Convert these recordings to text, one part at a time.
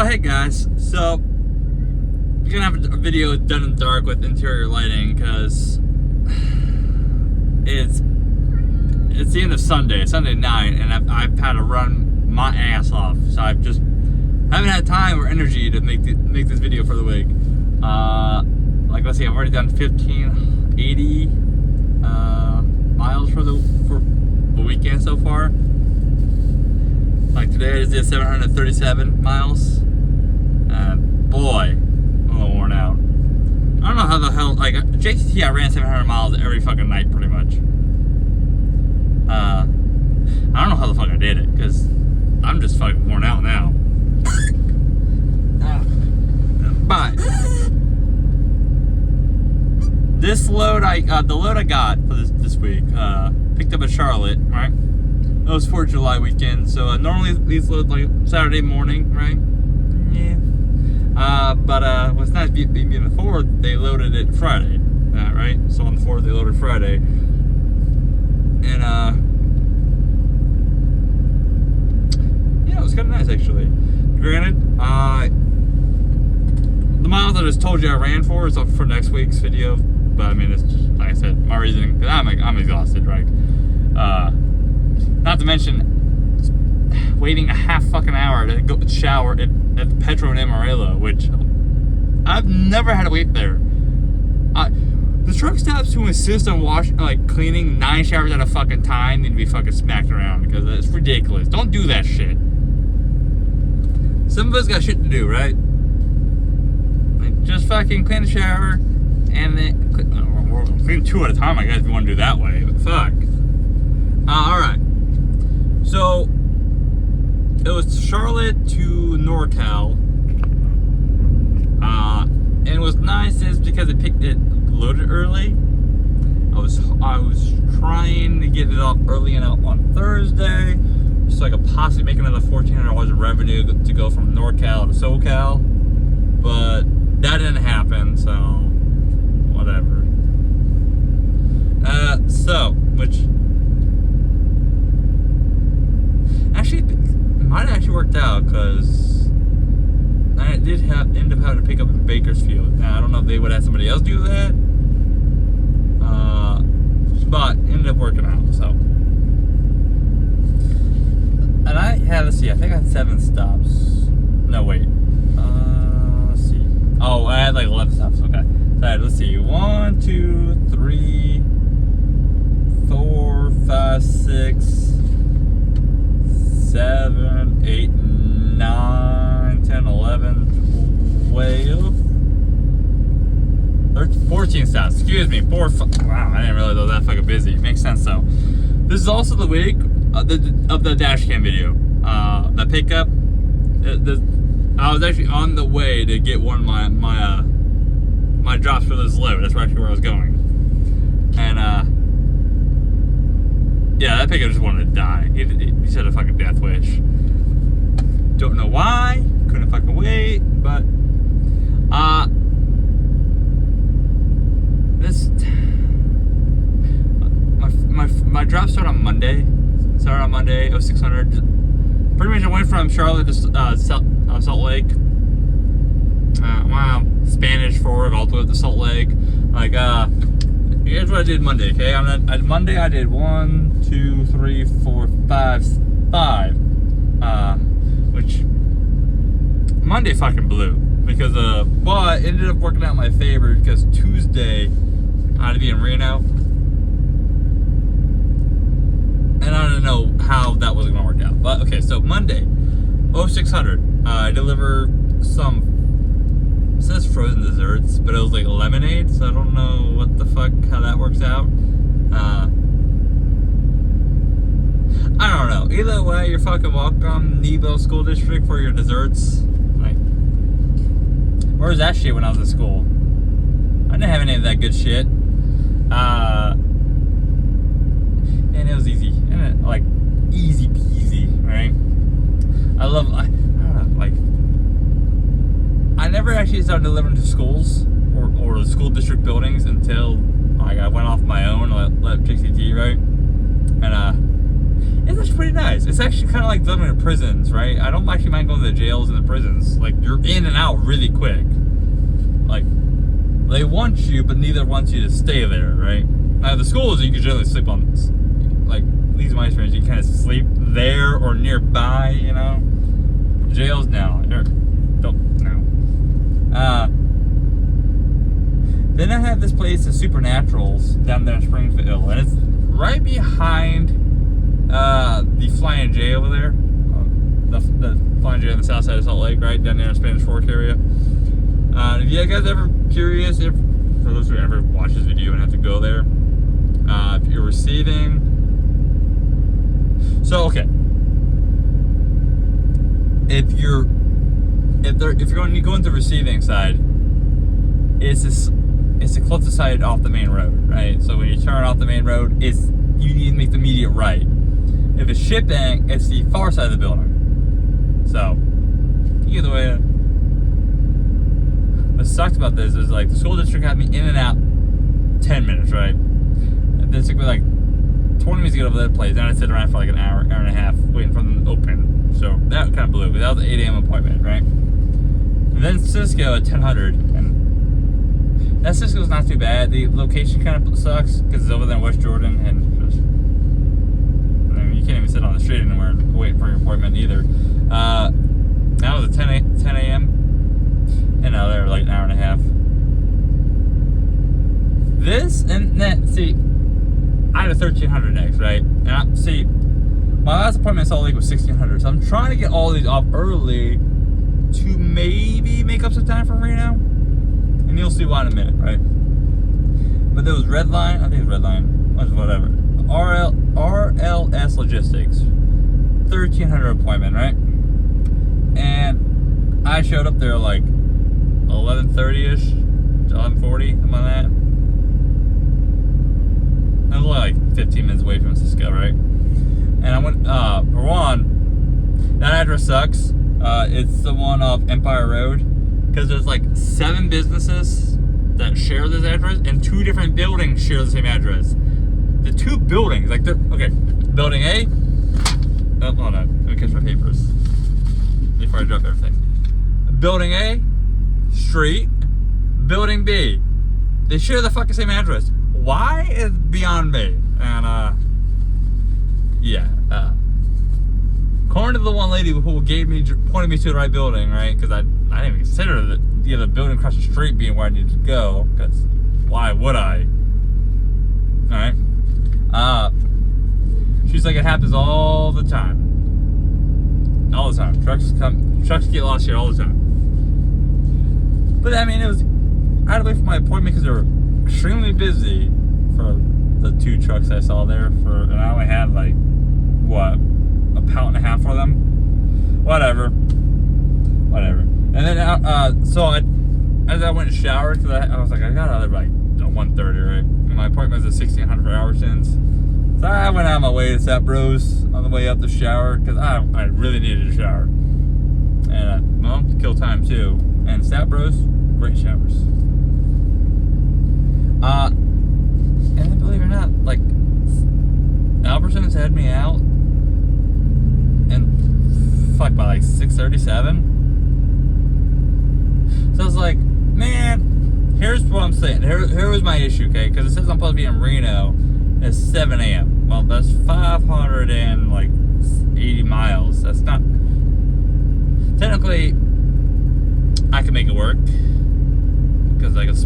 Hey guys, so you're gonna have a video done in the dark with interior lighting because it's the end of Sunday night, and I've had to run my ass off, so I haven't had time or energy to make this video for the week. Let's see, I've already done 1,580 miles for the weekend so far. Like today I just did 737 miles. Boy, I'm a little worn out. I don't know how the hell, JTT I ran 700 miles every fucking night pretty much. I don't know how the fuck I did it, because I'm just fucking worn out now. But this load the load I got for this week, picked up in Charlotte, right? It was 4th of July weekend, so normally these load like Saturday morning, right? Yeah. But what's nice being the 4th, they loaded it Friday, right? So on the 4th they loaded Friday, and yeah, it was kind of nice actually. Granted, the miles I just told you I ran for is up for next week's video, but I mean it's just like I said, my reasoning, because I'm exhausted, right? Not to mention waiting a half fucking hour to go shower at the Petro in Amarillo, which I've never had to wait there. The truck stops who insist on cleaning 9 showers at a fucking time need to be fucking smacked around, because it's ridiculous. Don't do that shit. Some of us got shit to do, right? Like, just fucking clean the shower and then clean 2 at a time, I guess, if you want to do that way. But fuck. Alright. So, it was Charlotte to NorCal. And it was nice is because it loaded early. I was trying to get it off early enough on Thursday, so I could possibly make another $1,400 of revenue to go from NorCal to SoCal. But that didn't happen, so whatever. Which actually, it might have actually worked out, because I did end up having to pick up in Bakersfield. Now, I don't know if they would have somebody else do that, but ended up working out, so. And I think I had 7 stops. No, wait. Let's see. Oh, I had like 11 stops, okay. So I had, let's see, 1, 2, 3, 4, 5, 6, 7, 8, 9, 10, 11, 12, 13, 14 stops. Excuse me. Wow, I didn't realize I was that fucking busy. It makes sense though. This is also the week of the dash cam video. The pickup. I was actually on the way to get one of my drops for this load. That's actually where I was going. And yeah, that pickup just wanted to die. He said a fucking death wish. Don't know why. Couldn't fucking wait. But my drop started on Monday. It was 600. Pretty much I went from Charlotte to Salt Lake. Spanish Fork all the way to Salt Lake. Here's what I did Monday, okay? Monday I did 1, 2, 3, 4, 5. Which Monday fucking blew, because but it ended up working out in my favor, because Tuesday I had to be in Reno, and I don't know how that was gonna work out. But okay, so Monday, 0600, I deliver some. It says frozen desserts, but it was like lemonade, so I don't know what the fuck, how that works out. I don't know. Either way, you're fucking welcome, Nashville School District, for your desserts. Like, where was that shit when I was in school? I didn't have any of that good shit. And it was easy. And easy peasy, right? I don't know, I never actually started delivering to schools or the school district buildings until I went off my own and let JCT, right? And It's actually pretty nice. It's actually kind of like living in prisons, right? I don't actually mind going to the jails and the prisons. Like, you're in and out really quick. Like, they want you, but neither wants you to stay there, right? Now, the schools, you can generally sleep on, like, at least in my experience, you kind of sleep there or nearby, you know? Jails, no. Don't, no. Then I have this place, the Supernaturals, down there in Springfield, and it's right behind the Flying J over there. The Flying J on the south side of Salt Lake, right down there in the Spanish Fork area. If you guys ever curious, for those who ever watch this video and have to go there, if you're receiving, so okay, if you're going to go into the receiving side, it's the closest side off the main road, right? So when you turn off the main road, you need to make the immediate right. If it's shipping, it's the far side of the building. So either way, what sucks about this is, like, the school district had me in and out 10 minutes, right? And then it took me like 20 minutes to get over that place. Then I sit around for like an hour and a half waiting for them to open. So that kind of blew me. That was an 8 a.m. appointment, right? And then Cisco at 10:00, and that Cisco's not too bad. The location kind of sucks because it's over there in West Jordan, and just, I mean, you can't even sit on the street anywhere waiting for your appointment either. That was at 10 a.m. And now they're like an hour and a half. This and then, see, I had a 1300 next, right? And see, my last appointment in Salt Lake was 1600, so I'm trying to get all these off early to maybe make up some time for Reno. And you'll see why in a minute, right? But there was Redline, I think it was Redline, whatever. RLS Logistics, 1300 appointment, right? And I showed up there like 11:30ish, 11:40, something like that. I was only like 15 minutes away from Cisco, right? And I went, for one, that address sucks. It's the one off Empire Road, because there's like 7 businesses that share this address, and 2 different buildings share the same address. The 2 buildings, like, okay, building A, oh, hold on, let me catch my papers before I drop everything. Building A, street, building B, they share the fucking same address. Why is beyond me? And yeah, according to the one lady who pointed me to the right building, right? Because I didn't even consider the other building across the street being where I needed to go. Because why would I? All right. She's like, it happens all the time. All the time. Trucks get lost here all the time. But I mean, I had to wait for my appointment because they were extremely busy for the 2 trucks I saw there. And I only had like, what, a pound and a half for them? Whatever. And then, so as I went and showered, because I was like, I got out of there by like 1:30, right? And my appointment was at 1600 for Albertsons. So I went out of my way to Sat Bros on the way up to shower, because I really needed a shower. And, well, to kill time too. And Sat Bros, great showers. And then, believe it or not, like, Albertsons had me out, and fuck, by like 6:37. So I was like, man, here's what I'm saying. Here was my issue, okay? Because it says I'm supposed to be in Reno at 7 a.m. Well, that's 580 miles. That's not, technically, I can make it work, because I guess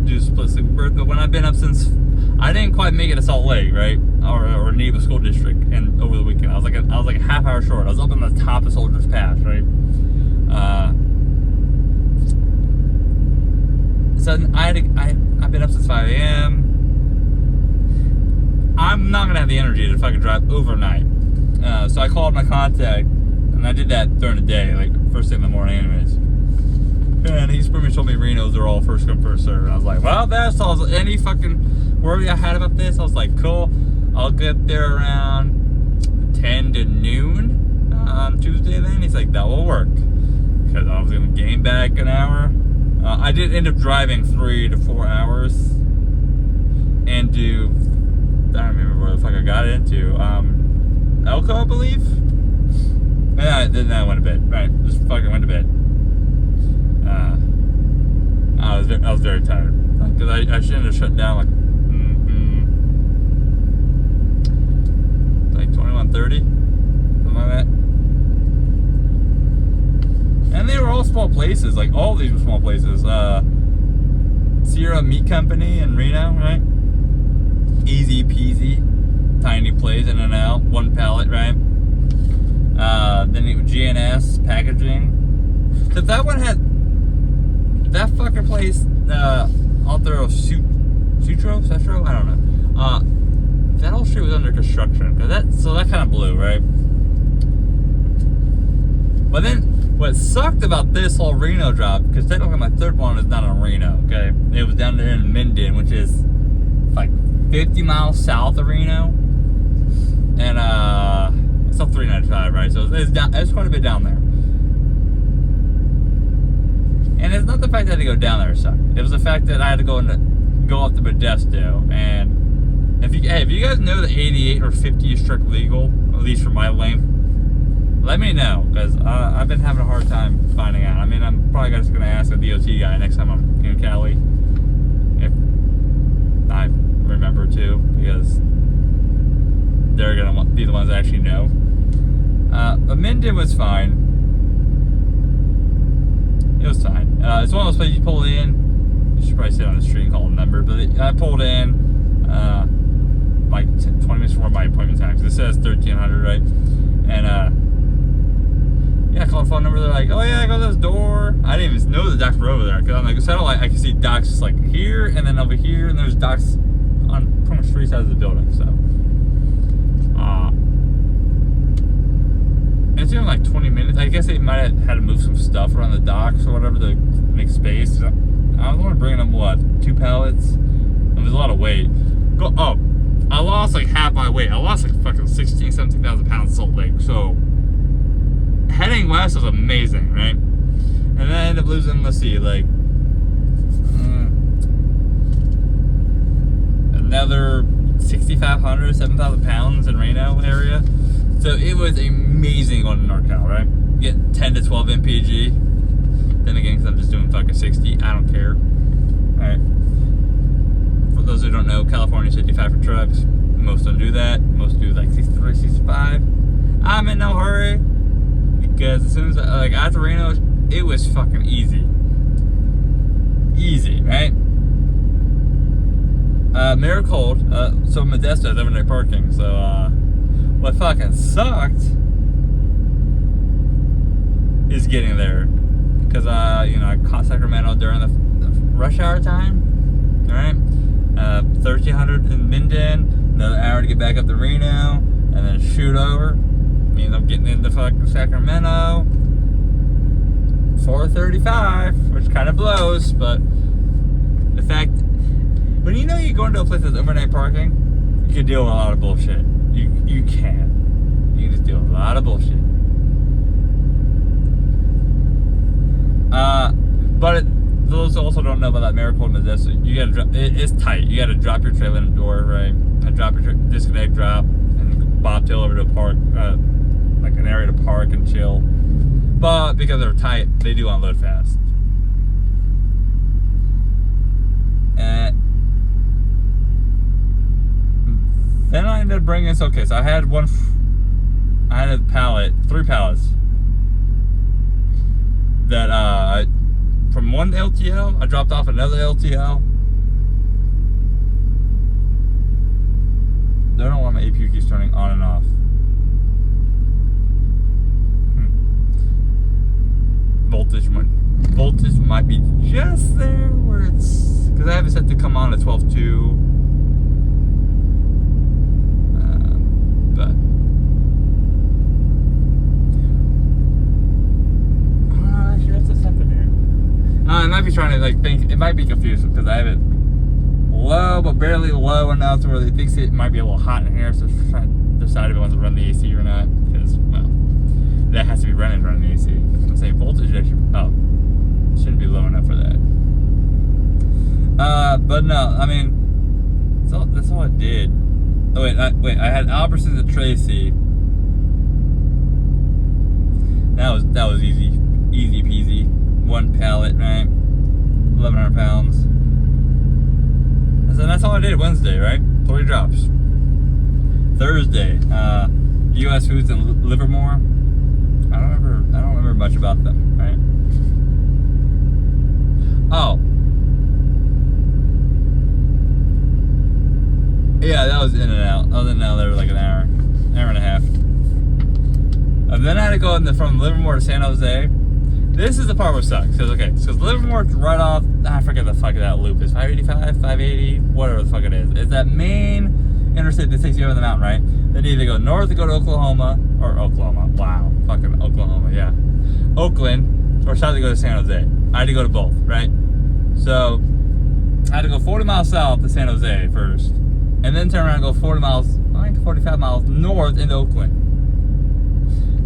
do split sleep. But when I've been up since, I didn't quite make it to Salt Lake, right, or Nashville School District, and over the weekend I was like a half hour short. I was up on the top of Soldier's Pass, right. So I've been up since 5 a.m. I'm not gonna have the energy to fucking drive overnight. So I called my contact, and I did that during the day, like first thing in the morning, anyways. And he's pretty much told me Reno's are all first come, first serve. And I was like, well, that's all. Any fucking worry I had about this, I was like, cool. I'll get there around 10 to noon on Tuesday then. He's like, that will work. Because I was going to gain back an hour. I did end up driving 3 to 4 hours. And I don't remember where the fuck I got into. Elko, I believe. And then I went to bed. Right, just fucking went to bed. I was very tired because I shouldn't have shut down like 21:30, something like that. And they were all small places. Like all of these were small places. Sierra Meat Company in Reno, right? Easy peasy, tiny place, in and out, one pallet, right? Then it was GNS packaging. So that one had that fucker place. Out there of Sutro, I don't know. That whole street was under construction. So that kind of blew, right? But then what sucked about this whole Reno job, because technically my third one is not in Reno, okay? It was down there in Minden, which is like 50 miles south of Reno. And it's up 395, right? So it's quite a bit down there. And it's not the fact that I had to go down there, it sucked. It was the fact that I had to go up to Modesto. And if you guys know that 88 or 50 is strict legal, at least for my length, let me know, because I've been having a hard time finding out. I mean, I'm probably just going to ask a DOT guy next time I'm in Cali, if I remember to, because they're going to be the ones that actually know. But Minden was fine. It was fine. It's one of those places you pull in. You should probably sit on the street and call a number. But I pulled in like 20 minutes before my appointment time, because it says 1300, right? And yeah, I called the phone number. They're like, "Oh yeah, I got this door." I didn't even know the docks were over there, because I'm like, satellite. I can see docks just like here and then over here, and there's docks on pretty much three sides of the building. So, it's been like 20 minutes. I guess they might have had to move some stuff around the docks or whatever to make space. I was only bringing them, 2 pallets? And there's a lot of weight. I lost like half my weight. I lost like fucking 17,000 pounds in Salt Lake. So, heading west was amazing, right? And then I ended up losing, let's see, like, another 6,500, 7,000 pounds in Reno area. So it was amazing going to NorCal, right? You get 10 to 12 MPG. Then again, because I'm just doing fucking 60, I don't care. Alright. For those who don't know, California's 55 for trucks. Most don't do that. Most do like 63, 65. I'm in no hurry, because as soon as after Reno, it was fucking easy. Easy, right? Miracle, so Modesto has everyday parking, so what fucking sucked is getting there, because I caught Sacramento during the rush hour time. All right, 1300 in Minden, another hour to get back up to Reno, and then shoot over. Means I'm getting into fucking Sacramento 4:35, which kind of blows, but the fact when you go into a place that's overnight parking, you can deal with a lot of bullshit. You can just deal with a lot of bullshit. But those who also don't know about that Miracle in Modesto, you gotta it's tight. You gotta drop your trailer in the door, right? And drop your disconnect, drop, and bobtail over to a park, like an area to park and chill. But because they're tight, they do unload fast. And then I ended up bringing so I had a pallet, 3 pallets that from one LTL, I dropped off another LTL. I don't know why my APU keeps turning on and off. Voltage might be just there where it's, because I have it set to come on at 12.2. But actually, what's this happening here? I might be trying to think. It might be confusing because I have it low, but barely low enough to where they think it might be a little hot in here. So I'm trying to decide if it wants to run the AC or not, because that has to be running the AC. I'm gonna say voltage actually shouldn't be low enough for that. But no, I mean that's all it did. Oh wait, I had Albertsons at Tracy, That was easy peasy. One pallet, right? 1,100 pounds. And that's all I did Wednesday, right? 3 drops. Thursday, U.S. Foods in Livermore. I don't remember much about them, right? Oh. Yeah, that was in and out. I was in and out there for like an hour and a half. And then I had to go from Livermore to San Jose. This is the part where it sucks. So Livermore's right off, I forget the fuck that loop is. 585, 580, whatever the fuck it is. It's that main interstate that takes you over the mountain, right? Then you either go north to go to Oklahoma, wow, fucking Oklahoma, yeah. Oakland, or south to go to San Jose. I had to go to both, right? So, I had to go 40 miles south to San Jose first, and then turn around and go 40 miles, I think 45 miles north into Oakland.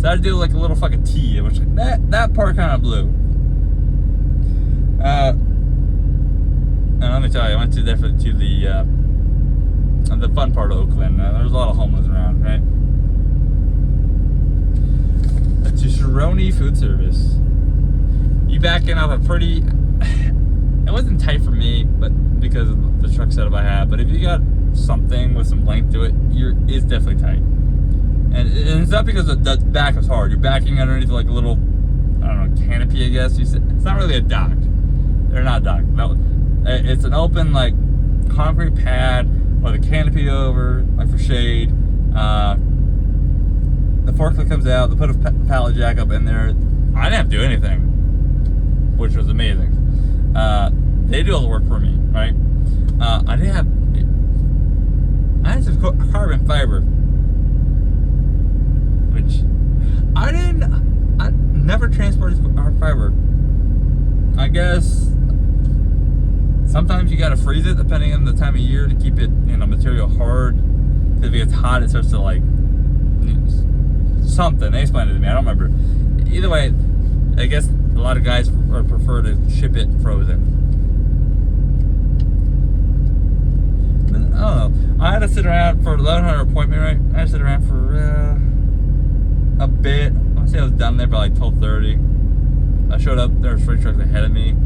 So I had to do like a little fucking T, which that part kind of blew. And let me tell you, I went to the fun part of Oakland. There was a lot of homeless around, right? To Sharoni Food Service. You back in off a pretty. It wasn't tight for me, but because of the truck setup I had. But if you got something with some length to it, it's definitely tight. And it's not because the back was hard. You're backing underneath like a little, I don't know, canopy, I guess. It's not really a dock. They're not dock. No, it's an open like concrete pad with a canopy over, like for shade. The forklift comes out. They put a pallet jack up in there. I didn't have to do anything, which was amazing. They do all the work for me, right? I had some carbon fiber, which I never transported hard fiber. I guess sometimes you gotta freeze it depending on the time of year to keep it, material hard. Because if it gets hot, it starts to like something. They explained it to me. I don't remember. Either way, I guess a lot of guys prefer to ship it frozen. I don't know. I had to sit around for 1,100 appointment, right? I had to sit around for a bit. I want to say I was done there by like 12:30. I showed up. There were 3 trucks ahead of me.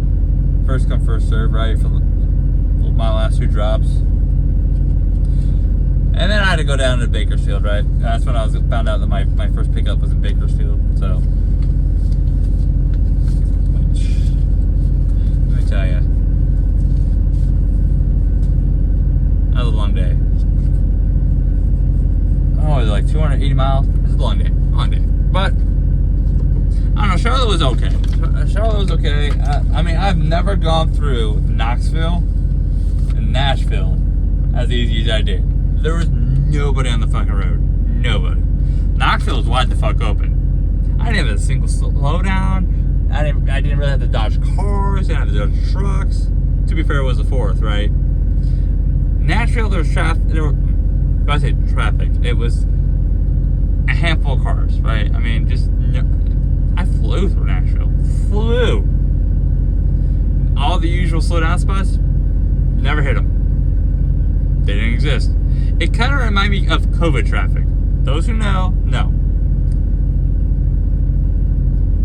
First come, first serve, right? For my last 2 drops. And then I had to go down to Bakersfield, right? That's when I found out that my first pickup was in Bakersfield. So, let me tell you, that was a long day. Oh, it was like 280 miles. It was a long day. But I don't know. Charlotte was okay. I mean, I've never gone through Knoxville and Nashville as easy as I did. There was nobody on the fucking road. Nobody. Knoxville was wide the fuck open. I didn't have a single slowdown. I didn't really have to dodge cars. I didn't have to dodge trucks. To be fair, it was the 4th, right? Nashville, there was traffic. When I say traffic, it was a handful of cars, right? I mean, I flew through Nashville. All the usual slowdown spots, never hit them. They didn't exist. It kind of reminded me of COVID traffic. Those who know.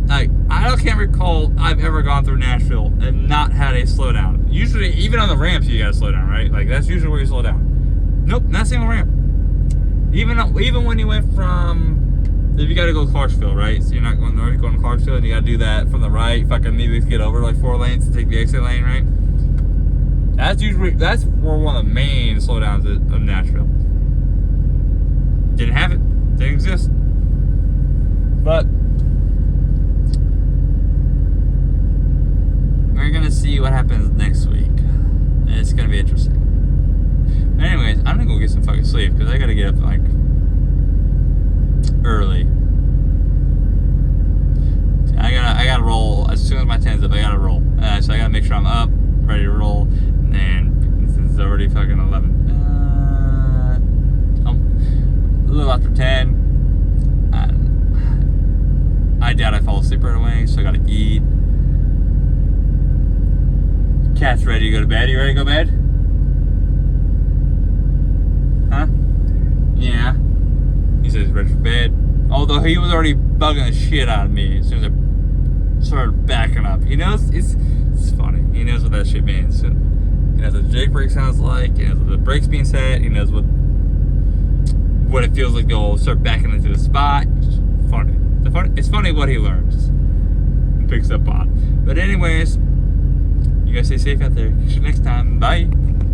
Like, I can't recall I've ever gone through Nashville and not had a slowdown. Usually, even on the ramps, you gotta slow down, right? Like, that's usually where you slow down. Nope, not a single ramp. Even when you went from, if you gotta go to Clarksville, right? So you're not going north, you're going to Clarksville, and you gotta do that from the right. Fucking maybe get over like 4 lanes to take the exit lane, right? That's where one of the main slowdowns of Nashville. Didn't have it. Didn't exist. But we're gonna see what happens next week. And it's gonna be interesting. But anyways, I'm gonna go get some fucking sleep because I gotta get up like early. I gotta roll as soon as my 10's up. I gotta roll. So I gotta make sure I'm up, ready to roll. And since it's already fucking 11, a little after 10. I doubt I fall asleep right away, so I gotta eat. Cat's ready to go to bed. You ready to go to bed? Huh? Yeah. He says he's ready for bed. Although he was already bugging the shit out of me as soon as I started backing up. He knows, it's funny. He knows what that shit means. He knows what Jake brake sounds like. He knows what the brakes being set. He knows what it feels like to start backing into the spot. It's funny. It's funny what he learns and picks up on. But anyways, you guys stay safe out there. Catch you next time. Bye.